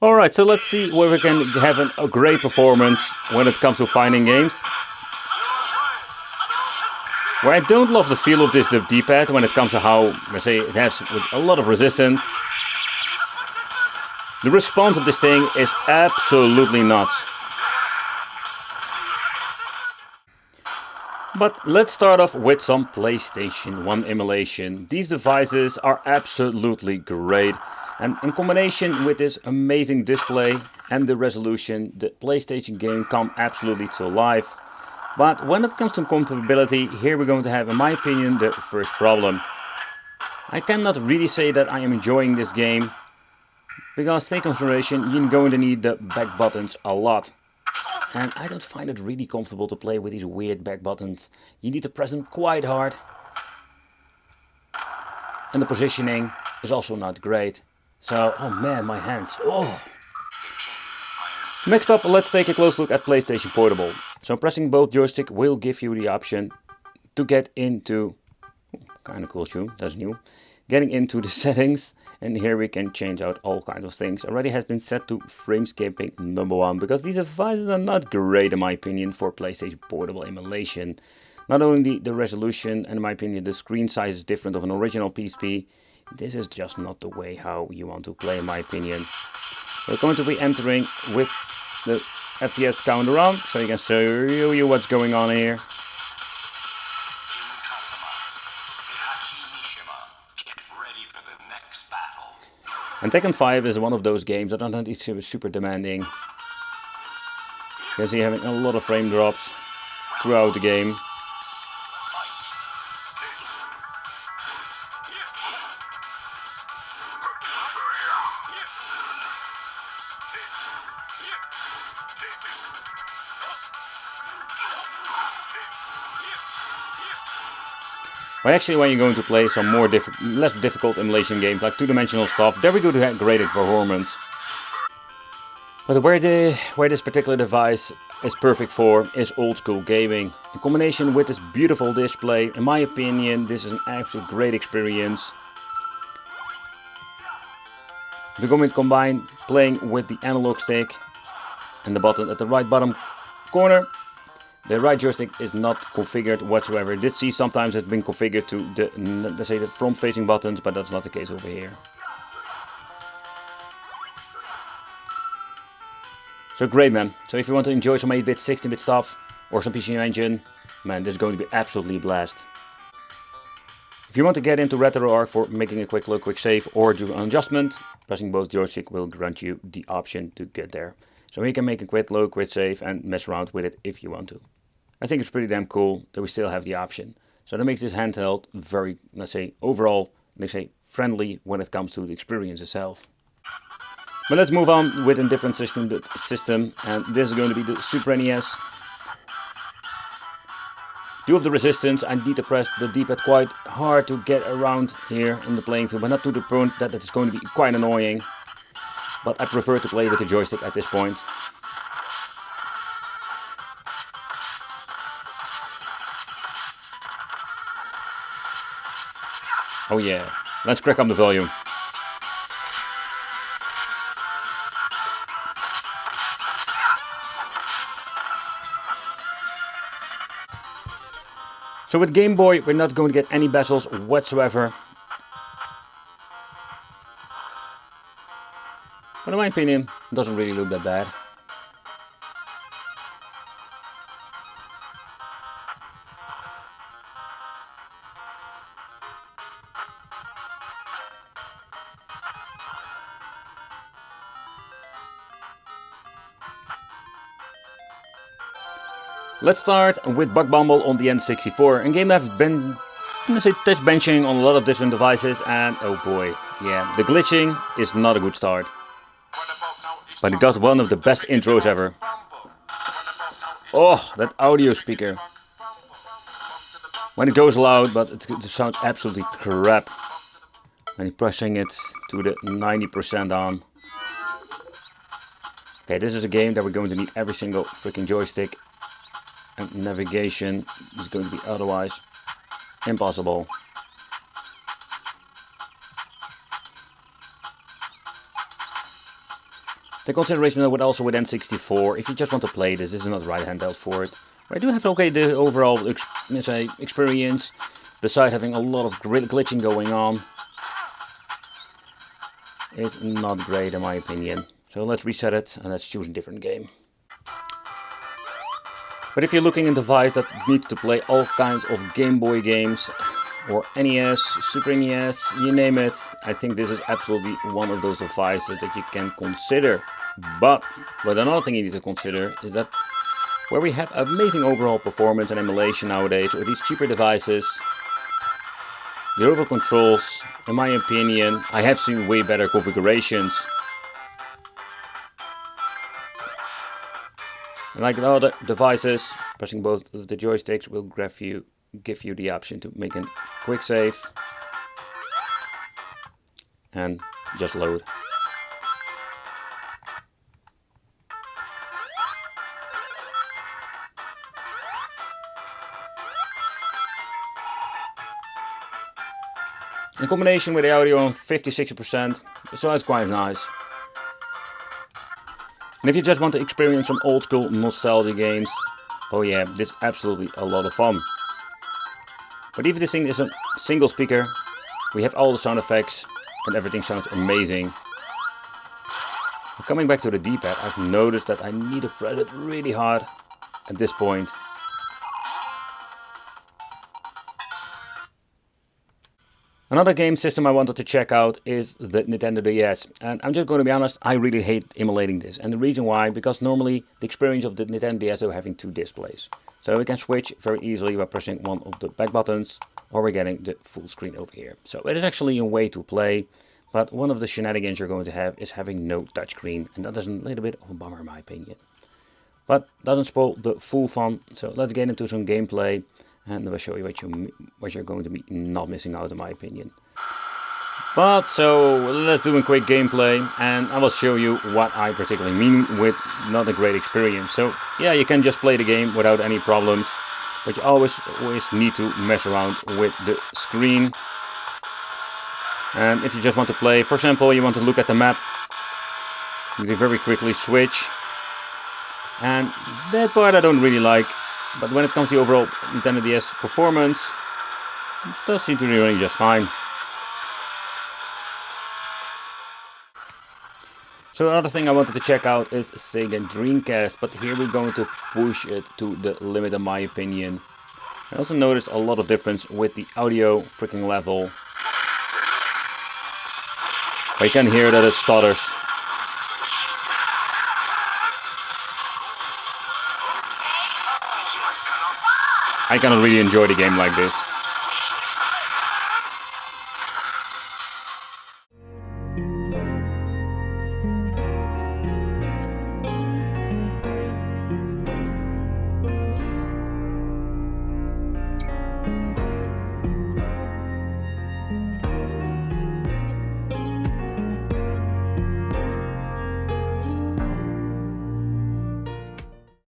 Alright, so let's see where we can have a great performance when it comes to fighting games. Where I don't love the feel of this D-pad when it comes to how, let's say, it has a lot of resistance. The response of this thing is absolutely nuts. But let's start off with some PlayStation 1 emulation. These devices are absolutely great. And in combination with this amazing display and the resolution, the PlayStation game comes absolutely to life. But when it comes to compatibility, here we're going to have, in my opinion, the first problem. I cannot really say that I am enjoying this game, because take consideration, you're going to need the back buttons a lot. And I don't find it really comfortable to play with these weird back buttons. You need to press them quite hard. And the positioning is also not great. So, oh man, my hands. Oh. Next up, let's take a close look at PlayStation Portable. So pressing both joysticks will give you the option to get into, kind of cool shoe, that's new, getting into the settings, and here we can change out all kinds of things. Already has been set to frame skipping #1, because these devices are not great in my opinion for PlayStation Portable emulation. Not only the resolution, and in my opinion the screen size is different of an original PSP, this is just not the way how you want to play in my opinion. We're going to be entering with the FPS counter on, so you can show you what's going on here. And Tekken 5 is one of those games that are not super demanding. You can see having a lot of frame drops throughout the game. But actually, when you're going to play some more less difficult emulation games like two-dimensional stuff, there we go to have great performance. But where this particular device is perfect for is old school gaming. In combination with this beautiful display, in my opinion, this is an absolute great experience. We're going to combine playing with the analog stick and the button at the right bottom corner. The right joystick is not configured whatsoever. I did see sometimes it's been configured to the, let's say, the front facing buttons, but that's not the case over here. So great, man. So if you want to enjoy some 8-bit, 16-bit stuff or some PC Engine, man, this is going to be absolutely a blast. If you want to get into RetroArch for making a quick load, quick save, or do an adjustment, pressing both joysticks will grant you the option to get there. So you can make a quick load, quick save, and mess around with it if you want to. I think it's pretty damn cool that we still have the option. So that makes this handheld very, let's say, overall, let's say, friendly when it comes to the experience itself. But let's move on with a different system, and this is going to be the Super NES. Due to the resistance, I need to press the D-pad quite hard to get around here in the playing field, but not to the point that it's going to be quite annoying. But I prefer to play with the joystick at this point. Oh yeah, let's crack up the volume. So with Game Boy, we're not going to get any bezels whatsoever. But in my opinion, it doesn't really look that bad. Let's start with Bug Bumble on the N64, a game that I've been, let's say, test benching on a lot of different devices, and oh boy, yeah, the glitching is not a good start. But it got one of the best intros ever. Oh, that audio speaker. When it goes loud, but it sounds absolutely crap. When you're pressing it to the 90% on. Okay, this is a game that we're going to need every single freaking joystick. And navigation is going to be otherwise impossible. The consideration that also with N64, if you just want to play this is not the right handheld for it. I do have the overall experience, besides having a lot of glitching going on. It's not great in my opinion. So let's reset it and let's choose a different game. But if you're looking at a device that needs to play all kinds of Game Boy games, or NES, Super NES, you name it, I think this is absolutely one of those devices that you can consider. But another thing you need to consider is that where we have amazing overall performance and emulation nowadays with these cheaper devices, the overall controls, in my opinion, I have seen way better configurations. Like the other devices, pressing both of the joysticks will give you the option to make a quick save and just load. In combination with the audio on 50-60%, so that's quite nice. And if you just want to experience some old school nostalgia games, oh yeah, this is absolutely a lot of fun. But even this thing is a single speaker, we have all the sound effects and everything sounds amazing. Coming back to the D-pad, I've noticed that I need to press it really hard at this point. Another game system I wanted to check out is the Nintendo DS, and I'm just going to be honest, I really hate emulating this, and the reason why, because normally the experience of the Nintendo DS is having two displays. So we can switch very easily by pressing one of the back buttons, or we're getting the full screen over here. So it is actually a way to play, but one of the shenanigans you're going to have is having no touchscreen, and that is a little bit of a bummer in my opinion. But doesn't spoil the full fun, so let's get into some gameplay. And I'll show you what you're going to be not missing out in my opinion. But so let's do a quick gameplay and I will show you what I particularly mean with not a great experience. So yeah, you can just play the game without any problems, but you always need to mess around with the screen. And if you just want to play, for example, you want to look at the map, you can very quickly switch. And that part I don't really like. But when it comes to the overall Nintendo DS performance, it does seem to be running just fine. So another thing I wanted to check out is Sega Dreamcast, but here we're going to push it to the limit in my opinion. I also noticed a lot of difference with the audio freaking level. But you can hear that it stutters. I cannot really enjoy the game like this.